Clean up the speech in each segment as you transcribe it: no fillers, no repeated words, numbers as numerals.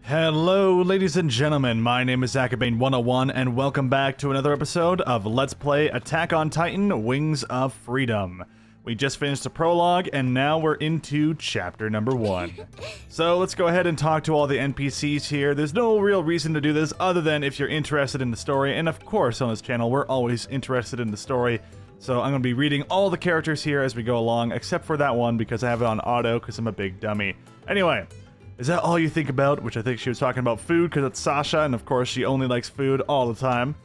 Hello, ladies and gentlemen, my name is Zakabane101, and welcome back to another episode of Let's Play Attack on Titan, Wings of Freedom. We just finished the prologue, and now we're into chapter number 1. So let's go ahead and talk to all the NPCs here. There's no real reason to do this other than if you're interested in the story, and of course on this channel we're always interested in the story. So I'm going to be reading all the characters here as we go along, except for that one because I have it on auto because I'm a big dummy. Anyway. Is that all you think about? Which I think she was talking about food, because it's Sasha, and of course she only likes food all the time.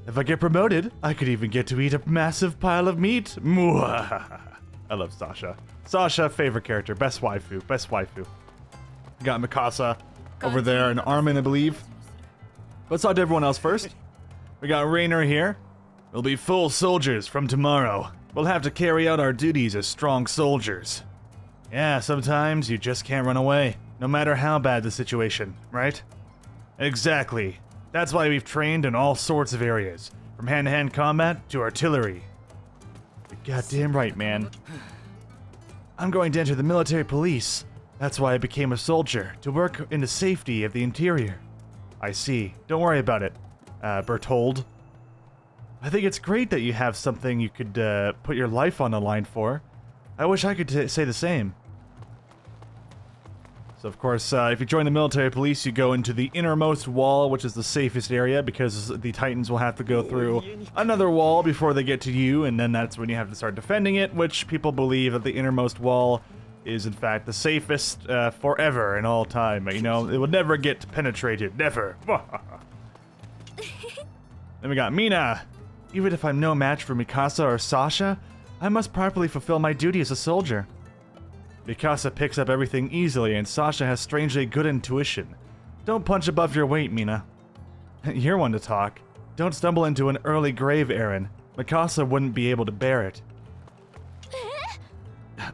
If I get promoted, I could even get to eat a massive pile of meat. I love Sasha. Sasha, favorite character, best waifu, best waifu. We got Mikasa over there, and Armin, I believe. Let's talk to everyone else first. We got Rainer here. We'll be full soldiers from tomorrow. We'll have to carry out our duties as strong soldiers. Yeah, sometimes you just can't run away. No matter how bad the situation, right? Exactly. That's why we've trained in all sorts of areas, from hand-to-hand combat to artillery. You're goddamn right, man. I'm going to enter the military police. That's why I became a soldier, to work in the safety of the interior. I see. Don't worry about it, Berthold. I think it's great that you have something you could put your life on the line for. I wish I could say the same. So of course, if you join the military police, you go into the innermost wall, which is the safest area, because the Titans will have to go through another wall before they get to you, and then that's when you have to start defending it, which people believe that the innermost wall is in fact the safest forever and all time. You know, it will never get penetrated, never. Then we got Mina. Even if I'm no match for Mikasa or Sasha, I must properly fulfill my duty as a soldier. Mikasa picks up everything easily, and Sasha has strangely good intuition. Don't punch above your weight, Mina. You're one to talk. Don't stumble into an early grave, Eren. Mikasa wouldn't be able to bear it.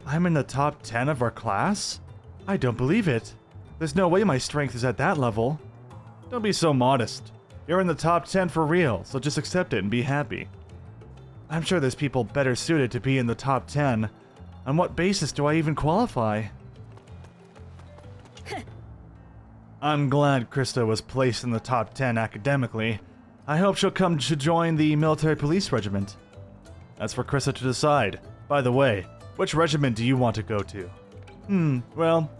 I'm in the top 10 of our class? I don't believe it. There's no way my strength is at that level. Don't be so modest. You're in the top 10 for real, so just accept it and be happy. I'm sure there's people better suited to be in the top 10. On what basis do I even qualify? I'm glad Krista was placed in the top 10 academically. I hope she'll come to join the military police regiment. That's for Krista to decide. By the way, which regiment do you want to go to? Well,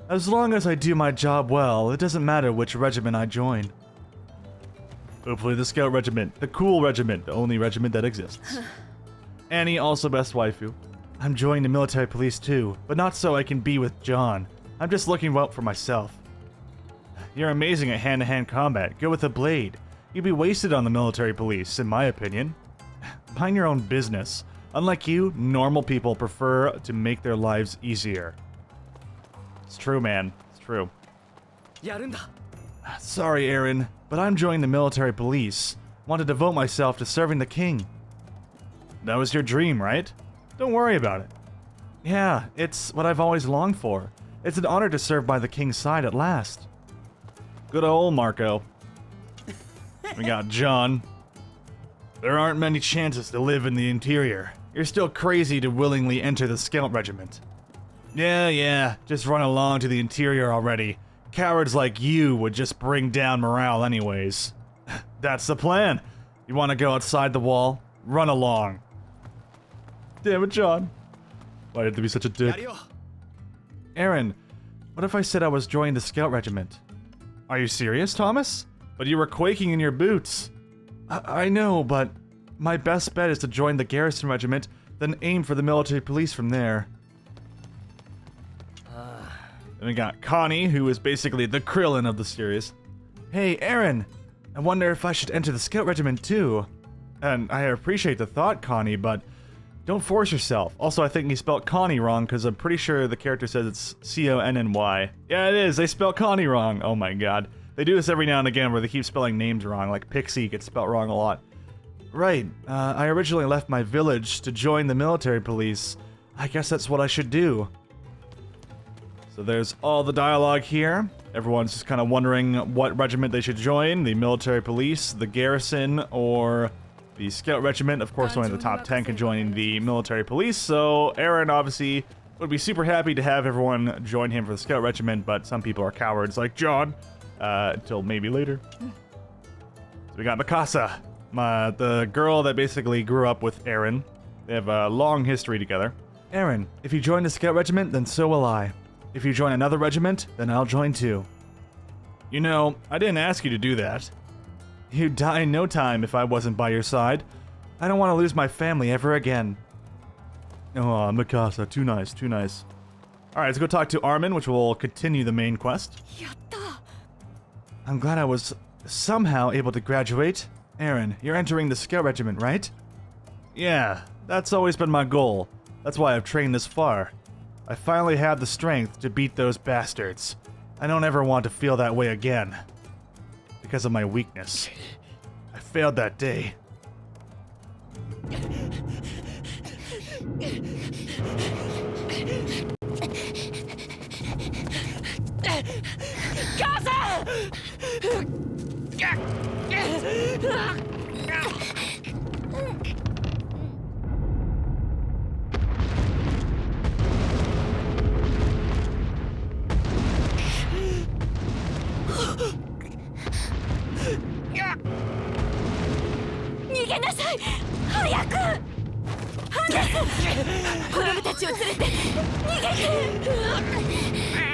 as long as I do my job well, it doesn't matter which regiment I join. Hopefully the Scout Regiment, the cool regiment, the only regiment that exists. Annie, also best waifu. I'm joining the military police too, but not so I can be with John. I'm just looking out for myself. You're amazing at hand-to-hand combat. Go with a blade. You'd be wasted on the military police, in my opinion. Mind your own business. Unlike you, normal people prefer to make their lives easier. It's true, man. It's true. Sorry, Eren, but I'm joining the military police. Want to devote myself to serving the king. That was your dream, right? Don't worry about it. Yeah, it's what I've always longed for. It's an honor to serve by the king's side at last. Good old Marco. We got John. There aren't many chances to live in the interior. You're still crazy to willingly enter the Scout Regiment. Yeah, just run along to the interior already. Cowards like you would just bring down morale anyways. That's the plan. You want to go outside the wall? Run along. Damn it, John. Why did they be such a dick? Eren, what if I said I was joining the Scout Regiment? Are you serious, Thomas? But you were quaking in your boots. I know, but my best bet is to join the Garrison Regiment, then aim for the military police from there. Then we got Connie, who is basically the Krillin of the series. Hey, Eren! I wonder if I should enter the Scout Regiment too. And I appreciate the thought, Connie, but don't force yourself. Also, I think he spelled Connie wrong, because I'm pretty sure the character says it's C-O-N-N-Y. Yeah, it is. They spelled Connie wrong. Oh my god. They do this every now and again where they keep spelling names wrong, like Pixie gets spelled wrong a lot. Right. I originally left my village to join the military police. I guess that's what I should do. So there's all the dialogue here. Everyone's just kind of wondering what regiment they should join. The military police, the garrison, or the Scout Regiment. Of course, only the top 10 can join the military police, so Eren obviously Would be super happy to have everyone join him for the Scout Regiment, but some people are cowards like John, until maybe later. So we got Mikasa, the girl that basically grew up with Eren. They have a long history together. Eren, if you join the Scout Regiment, then so will I. If you join another regiment, then I'll join too. You know, I didn't ask you to do that. You'd die in no time if I wasn't by your side. I don't want to lose my family ever again. Oh, Mikasa, too nice, too nice. Alright, let's go talk to Armin, which will continue the main quest. Yatta. I'm glad I was somehow able to graduate. Eren, you're entering the Scout Regiment, right? Yeah, that's always been my goal. That's why I've trained this far. I finally have the strength to beat those bastards. I don't ever want to feel that way again. Because of my weakness. I failed that day.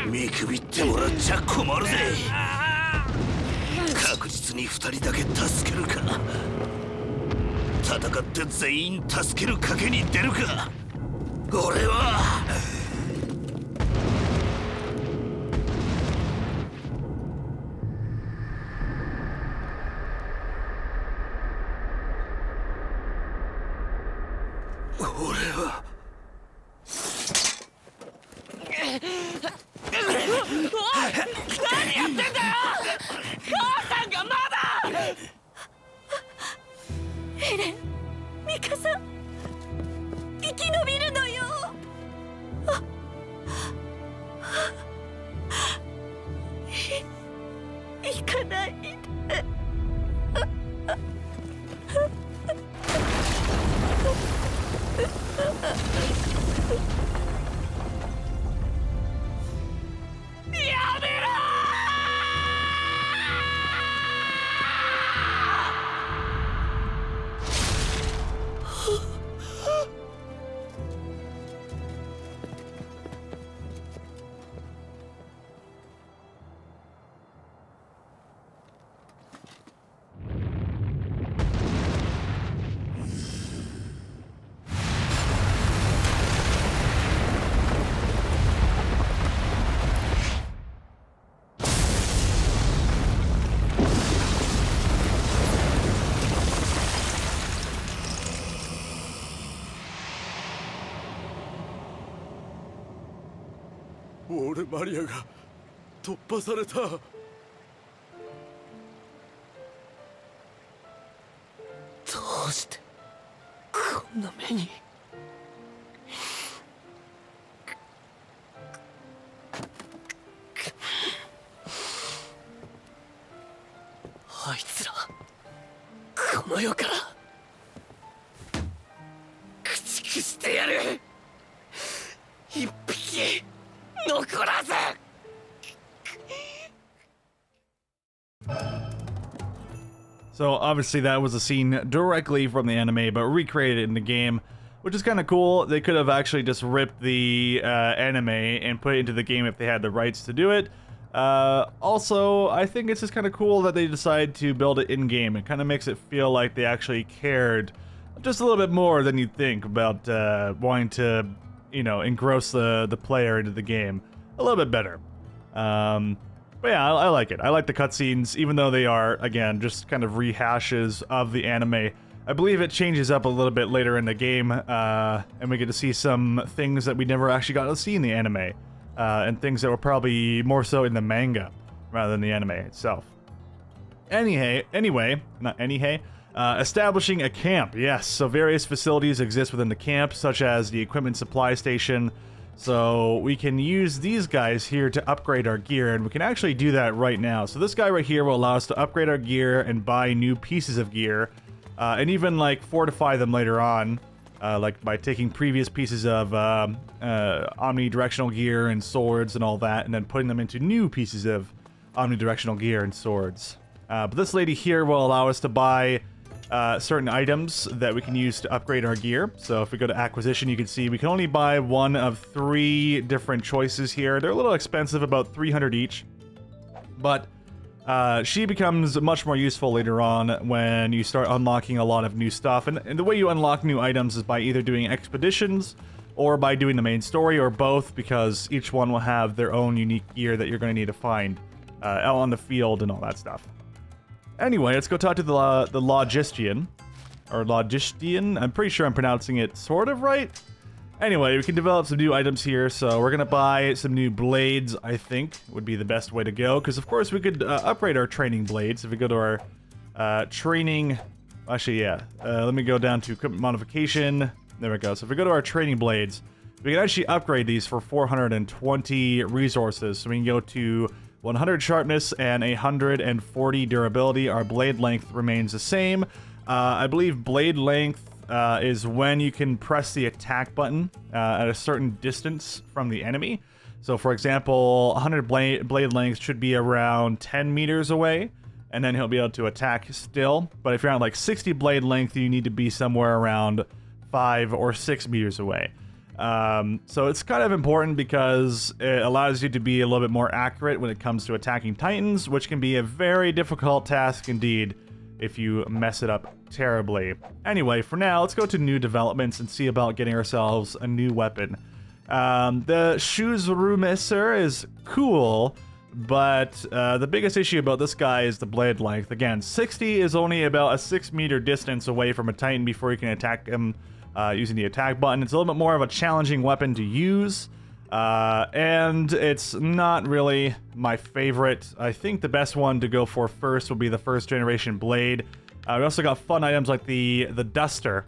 見くびってもらっちゃ困るぜ。確実に2人だけ助けるか、戦って全員助ける賭けに出るか。俺は俺マリアが突破された。どうしてこんな目に。あいつらこの世から駆逐してやる。一匹残らず。So obviously that was a scene directly from the anime, but recreated in the game, which is kind of cool. They could have actually just ripped the anime and put it into the game if they had the rights to do it. Also, I think it's just kind of cool that they decided to build it in-game. It kind of makes it feel like they actually cared just a little bit more than you'd think about wanting to, you know, engross the player into the game a little bit better. But yeah, I like it. I like the cutscenes, even though they are, again, just kind of rehashes of the anime. I believe it changes up a little bit later in the game, and we get to see some things that we never actually got to see in the anime, and things that were probably more so in the manga rather than the anime itself. Establishing a camp. Yes, so various facilities exist within the camp, such as the equipment supply station. So we can use these guys here to upgrade our gear, and we can actually do that right now. So this guy right here will allow us to upgrade our gear and buy new pieces of gear, and even like fortify them later on. like by taking previous pieces of omnidirectional gear and swords and all that, and then putting them into new pieces of omnidirectional gear and swords. But this lady here will allow us to buy certain items that we can use to upgrade our gear. So if we go to acquisition, you can see we can only buy one of 3 different choices here. They're a little expensive, about 300 each. But she becomes much more useful later on when you start unlocking a lot of new stuff. And the way you unlock new items is by either doing expeditions or by doing the main story, or both, because each one will have their own unique gear that you're going to need to find out on the field and all that stuff. Anyway, let's go talk to the Logistician. Or Logistician. I'm pretty sure I'm pronouncing it sort of right. Anyway, we can develop some new items here, so we're going to buy some new blades, I think, would be the best way to go. Because, of course, we could upgrade our training blades. If we go to our training... Actually, yeah. Let me go down to equipment modification. There we go. So if we go to our training blades, we can actually upgrade these for 420 resources. So we can go to 100 sharpness and 140 durability. Our blade length remains the same. I believe blade length is when you can press the attack button at a certain distance from the enemy. So for example, 100 blade length should be around 10 meters away, and then he'll be able to attack still. But if you're on like 60 blade length, you need to be somewhere around 5 or 6 meters away. So it's kind of important because it allows you to be a little bit more accurate when it comes to attacking Titans, which can be a very difficult task indeed if you mess it up terribly. Anyway, for now, let's go to new developments and see about getting ourselves a new weapon. The Schutzrummesser is cool, but the biggest issue about this guy is the blade length. Again, 60 is only about a 6 meter distance away from a Titan before you can attack him using the attack button. It's a little bit more of a challenging weapon to use, and it's not really my favorite. I think the best one to go for first will be the first generation blade. We also got fun items like the Duster.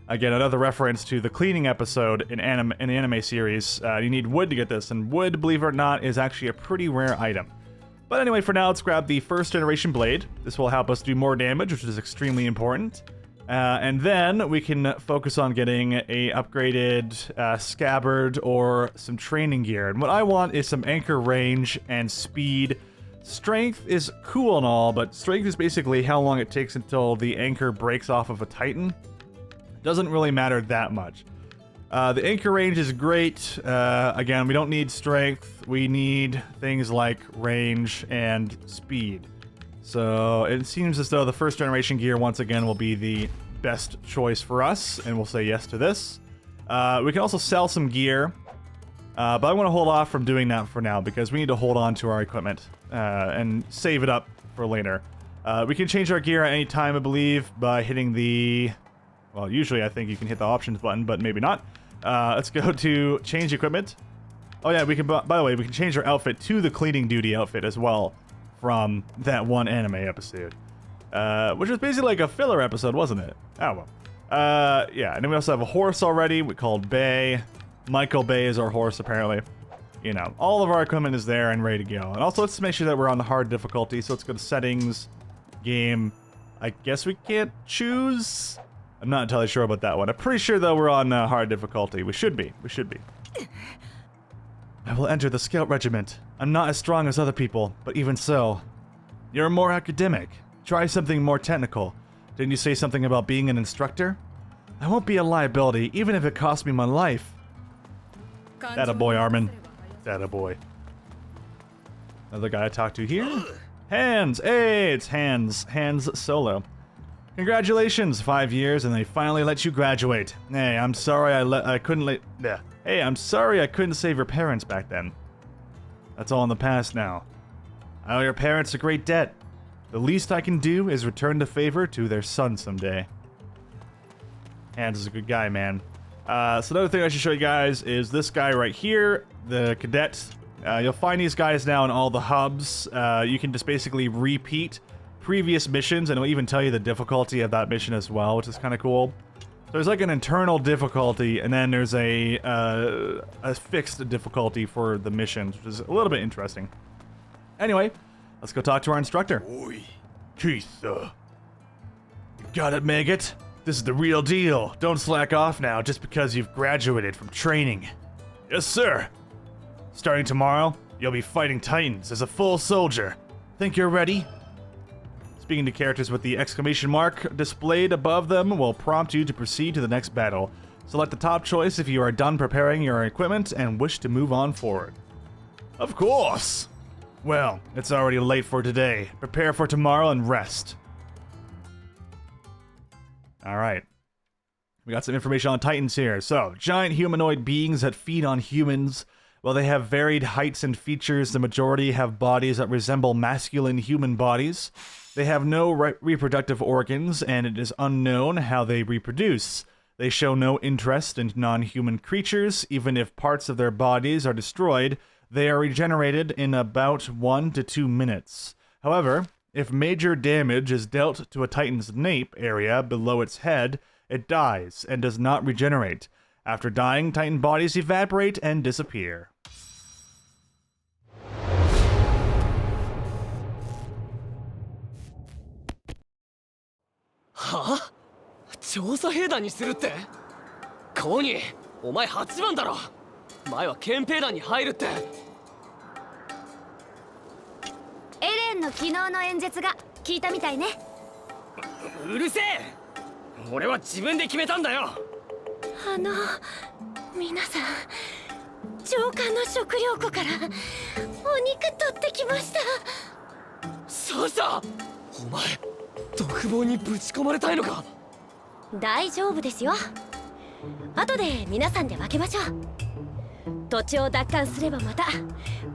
Again, another reference to the cleaning episode in the anime series. You need wood to get this, and wood, believe it or not, is actually a pretty rare item. But anyway, for now, let's grab the first generation blade. This will help us do more damage, which is extremely important. And then we can focus on getting a upgraded scabbard or some training gear. And what I want is some anchor range and speed. Strength is cool and all, but strength is basically how long it takes until the anchor breaks off of a Titan. Doesn't really matter that much. The anchor range is great. Again, we don't need strength. We need things like range and speed. So it seems as though the first generation gear once again will be the best choice for us, and we'll say yes to this. We can also sell some gear, but I want to hold off from doing that for now because we need to hold on to our equipment and save it up for later. We can change our gear at any time, I believe, by hitting the... Well, usually I think you can hit the options button, but maybe not. Let's go to change equipment. Oh yeah, we can, by the way, we can change our outfit to the cleaning duty outfit as well from that one anime episode. Which was basically like a filler episode, wasn't it? Oh well. Yeah, and then we also have a horse already, we called Bay. Michael Bay is our horse, apparently. You know, all of our equipment is there and ready to go. And also, let's make sure that we're on the hard difficulty. So let's go to settings, game. I guess we can't choose. I'm not entirely sure about that one. I'm pretty sure, though, we're on hard difficulty. We should be. We should be. I will enter the Scout Regiment. I'm not as strong as other people, but even so. You're more academic. Try something more technical. Didn't you say something about being an instructor? I won't be a liability, even if it costs me my life. Attaboy, Armin. Attaboy. Another guy I talked to here. Hands! Hey, it's Hands. Hands Solo. Congratulations, 5 years, and they finally let you graduate. Hey, I'm sorry I couldn't Hey, I'm sorry I couldn't save your parents back then. That's all in the past now. I owe your parents a great debt. The least I can do is return the favor to their son someday. Hands is a good guy, man. So another thing I should show you guys is this guy right here, the cadet. You'll find these guys now in all the hubs. You can just basically repeat previous missions, and it'll even tell you the difficulty of that mission as well, which is kind of cool. So there's like an internal difficulty, and then there's a fixed difficulty for the missions, which is a little bit interesting. Anyway, let's go talk to our instructor. Oi, Keith, you got it, maggot? This is the real deal. Don't slack off now just because you've graduated from training. Yes, sir. Starting tomorrow, you'll be fighting Titans as a full soldier. Think you're ready? Speaking to characters with the exclamation mark displayed above them will prompt you to proceed to the next battle. Select the top choice if you are done preparing your equipment and wish to move on forward. Of course! Well, it's already late for today. Prepare for tomorrow and rest. Alright. We got some information on Titans here. So, giant humanoid beings that feed on humans. While they have varied heights and features, the majority have bodies that resemble masculine human bodies. They have no reproductive organs, and it is unknown how they reproduce. They show no interest in non-human creatures. Even if parts of their bodies are destroyed, they are regenerated in about 1 to 2 minutes. However, if major damage is dealt to a Titan's nape area below its head, it dies and does not regenerate. After dying, Titan bodies evaporate and disappear. はあ？調査兵団にするって？コニー、お前8番だろ。前は憲兵団に入るって。エレンの昨日の演説が聞いたみたいね。うるせえ！俺は自分で決めたんだよ。皆さん、上官の食料庫からお肉取ってきました。そうさ、お前独房にぶち込まれたいのか？大丈夫ですよ。後で皆さんで分けましょう。土地を奪還すればまた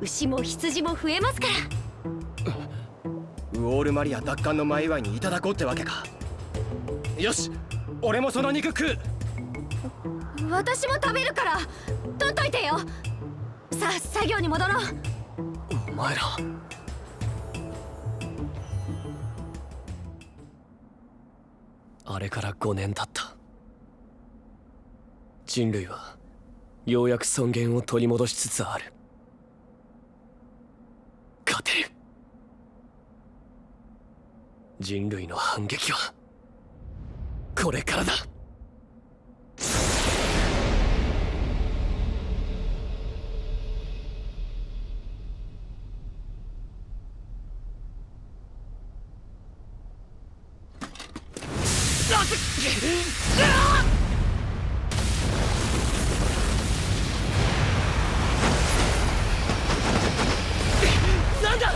牛も羊も増えますから。ウォールマリア奪還の前祝いにいただこうってわけか。よし、俺もその肉食う。私も食べるから取っといてよ。さあ作業に戻ろう。お前ら。あれから5年経った。人類はようやく尊厳を取り戻しつつある。勝てる。人類の反撃はこれからだ。なんだ！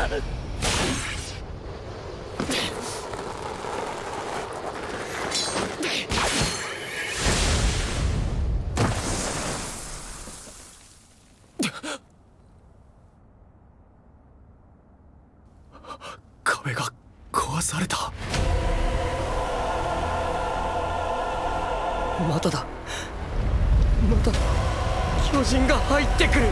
壁が壊された。まただ。また巨人が入ってくる。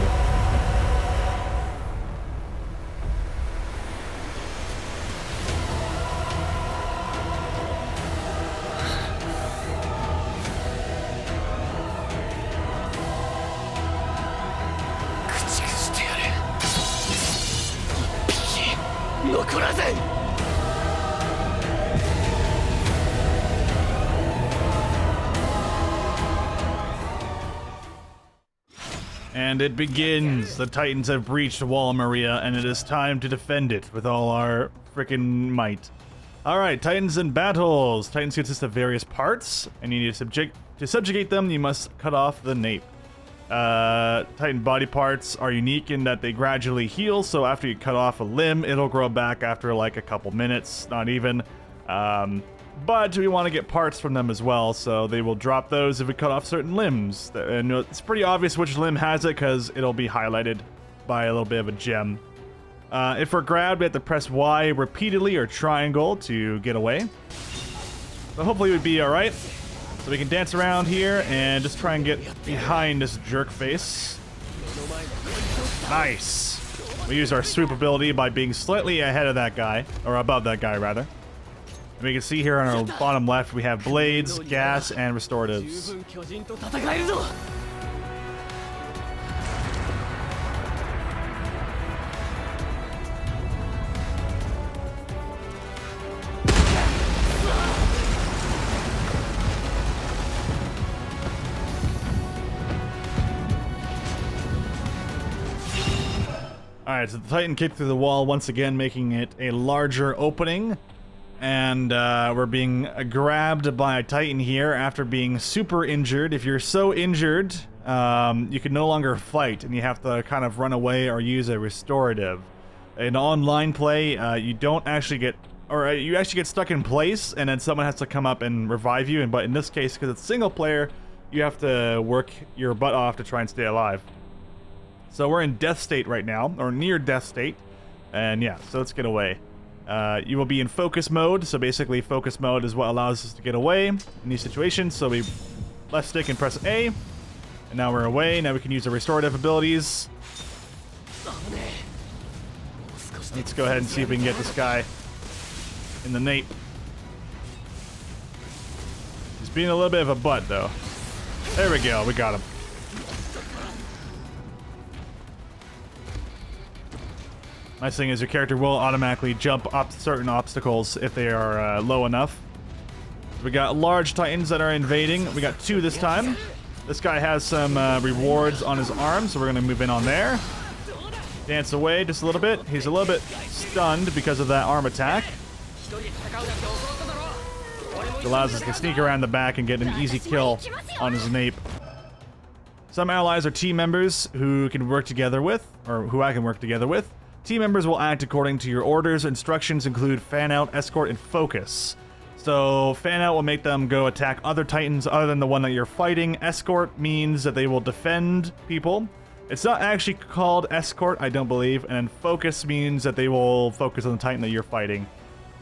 駆逐してやる。一匹残らず。And it begins! The Titans have breached Wall Maria, and it is time to defend it with all our frickin' might. Alright, Titans in battles! Titans consist of various parts, and you need to subjugate them, you must cut off the nape. Titan body parts are unique in that they gradually heal, so after you cut off a limb, it'll grow back after like a couple minutes, not even. But we want to get parts from them as well, so they will drop those if we cut off certain limbs. And it's pretty obvious which limb has it because it'll be highlighted by a little bit of a gem. If we're grabbed, we have to press Y repeatedly or triangle to get away. But hopefully we'd be alright. So we can dance around here and just try and get behind this jerk face. Nice. We use our swoop ability by being slightly ahead of that guy, or above that guy rather. And we can see here on our bottom left we have blades, gas, and restoratives. Alright, so the Titan kicked through the wall once again, making it a larger opening. And we're being grabbed by a Titan here after being super injured. If you're so injured, you can no longer fight, and you have to kind of run away or use a restorative. In online play, you don't actually get, or you actually get stuck in place, and then someone has to come up and revive you. But in this case, because it's single player, you have to work your butt off to try and stay alive. So we're in death state right now, or near death state, and yeah, so let's get away. You will be in focus mode, so basically focus mode is what allows us to get away in these situations. So we left stick and press A, and now we're away. Now we can use the restorative abilities. Let's go ahead and see if we can get this guy in the nape. He's being a little bit of a butt, though. There we go, we got him. Nice thing is your character will automatically jump up certain obstacles if they are low enough. We got large Titans that are invading. We got 2 this time. This guy has some rewards on his arm, so we're going to move in on there. Dance away just a little bit. He's a little bit stunned because of that arm attack. It allows us to sneak around the back and get an easy kill on his nape. Some allies are team members who can work together with, or who I can work together with. Team members will act according to your orders. Instructions include fan out, escort, and focus. So fan out will make them go attack other Titans other than the one that you're fighting. Escort means that they will defend people. It's not actually called escort, I don't believe. And then focus means that they will focus on the Titan that you're fighting.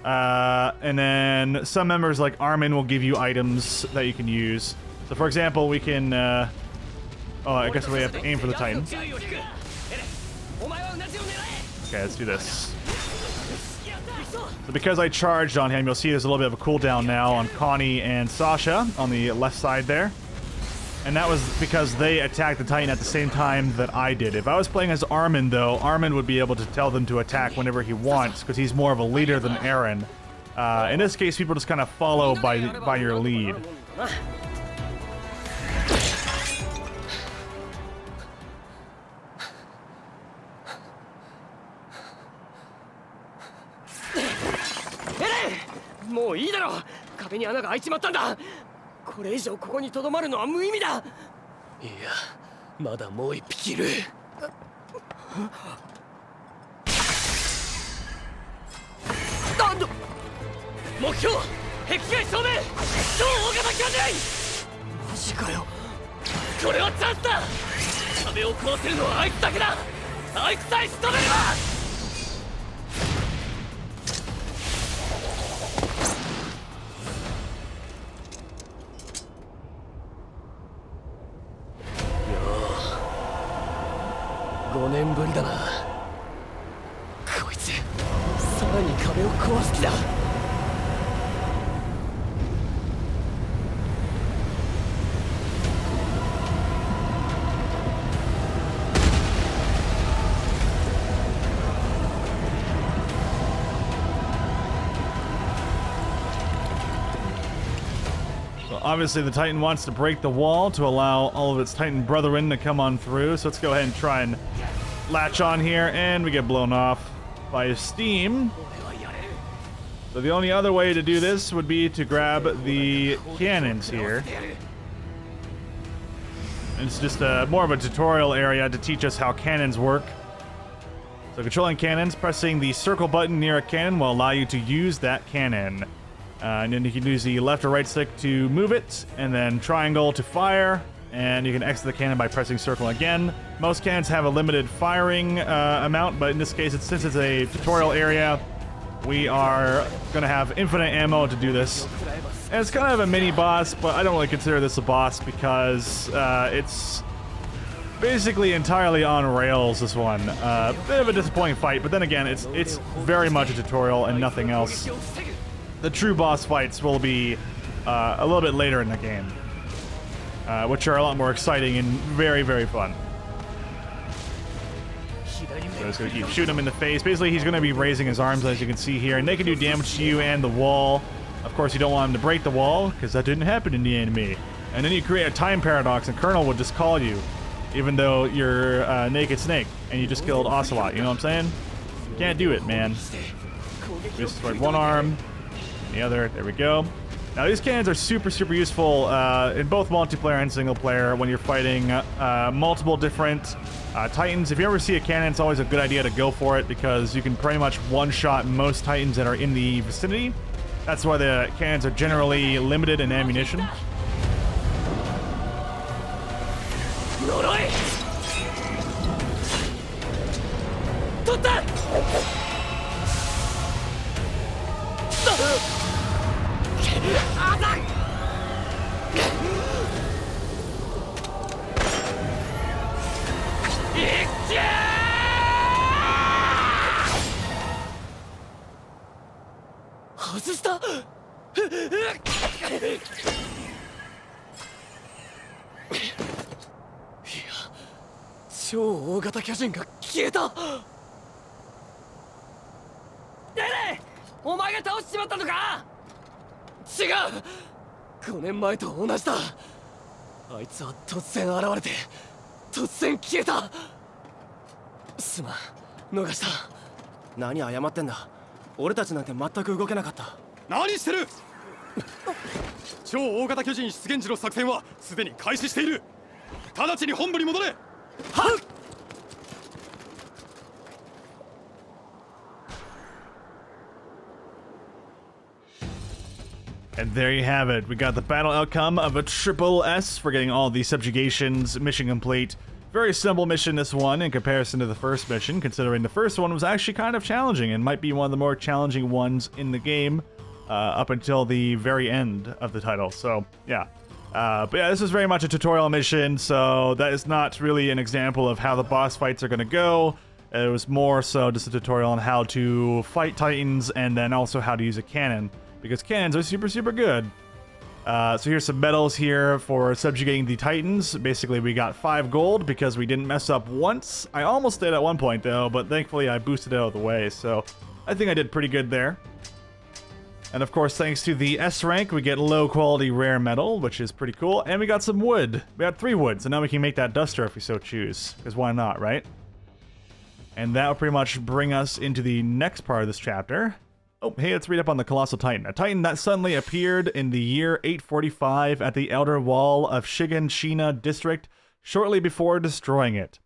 And then some members like Armin will give you items that you can use. So for example, we can... oh, I guess we have to aim for the Titan. Okay, let's do this. So because I charged on him, you'll see there's a little bit of a cooldown now on Connie and Sasha on the left side there. And that was because they attacked the Titan at the same time that I did. If I was playing as Armin, though, Armin would be able to tell them to attack whenever he wants, because he's more of a leader than Eren. In this case, people just kind of follow by your lead. Obviously, the Titan wants to break the wall to allow all of its Titan brethren to come on through. So let's go ahead and try and latch on here, and we get blown off by steam. So the only other way to do this would be to grab the cannons here. And it's just more of a tutorial area to teach us how cannons work. So controlling cannons, pressing the circle button near a cannon will allow you to use that cannon. And then you can use the left or right stick to move it, and then triangle to fire, and you can exit the cannon by pressing circle again. Most cannons have a limited firing amount, but in this case, since it's a tutorial area, we are going to have infinite ammo to do this. And it's kind of a mini boss, but I don't really consider this a boss because it's basically entirely on rails, this one. Bit of a disappointing fight, but then again, it's very much a tutorial and nothing else. The true boss fights will be a little bit later in the game, which are a lot more exciting and very, very fun. So just gonna keep shooting him in the face. Basically, he's gonna be raising his arms, as you can see here, and they can do damage to you and the wall. Of course, you don't want him to break the wall, because that didn't happen in the anime. And then you create a time paradox, and Colonel would just call you. even though you're a naked snake and you just killed Ocelot. You know what I'm saying? You can't do it, man. We destroyed one arm, the other. There we go. Now these cannons are super useful in both multiplayer and single player when you're fighting multiple different Titans. If you ever see a cannon, it's always a good idea to go for it because you can pretty much one-shot most Titans that are in the vicinity. That's why the cannons are generally limited in ammunition.何謝ってんだ。俺たちなんて全く動けなかった。何してる超大型巨人出現時の作戦はすでに開始している。直ちに本部に戻れ。はっ。 And there you have it. We got the battle outcome of a triple S for getting all the subjugations. Mission complete. Very simple mission, this one, in comparison to the first mission, considering the first one was actually kind of challenging and might be one of the more challenging ones in the game up until the very end of the title. So, yeah. But yeah, this is very much a tutorial mission, so that is not really an example of how the boss fights are going to go. It was more so just a tutorial on how to fight Titans and then also how to use a cannon, because cannons are super good. So here's some medals here for subjugating the Titans. Basically, we got 5 gold because we didn't mess up once. I almost did at one point, though, but thankfully I boosted it out of the way, so I think I did pretty good there. And of course, thanks to the S rank, we get low-quality rare metal, which is pretty cool. And we got some wood. We got 3 wood, so now we can make that duster if we so choose. Because why not, right? And that will pretty much bring us into the next part of this chapter. Oh, hey, let's read up on the Colossal Titan. A Titan that suddenly appeared in the year 845 at the outer wall of Shiganshina district shortly before destroying it.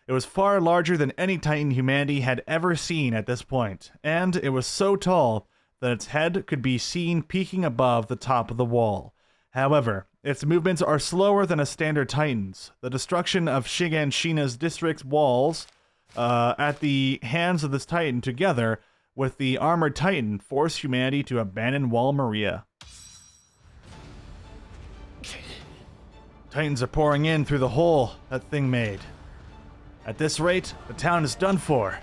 It was far larger than any Titan humanity had ever seen at this point, and it was so tall that its head could be seen peeking above the top of the wall. However, its movements are slower than a standard Titan's. The destruction of Shiganshina's district's walls at the hands of this Titan together with the armored Titan forced humanity to abandon Wall Maria. Titans are pouring in through the hole that thing made. At this rate, the town is done for.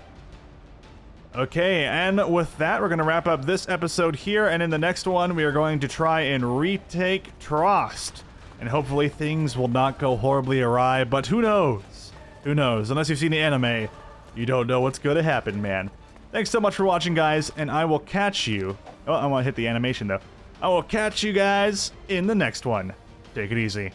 Okay, and with that, we're going to wrap up this episode here, and in the next one, we are going to try and retake Trost. And hopefully things will not go horribly awry, but who knows? Who knows? Unless you've seen the anime, you don't know what's going to happen, man. Thanks so much for watching, guys, and I will catch you... Oh, I want to hit the animation, though. I will catch you guys in the next one. Take it easy.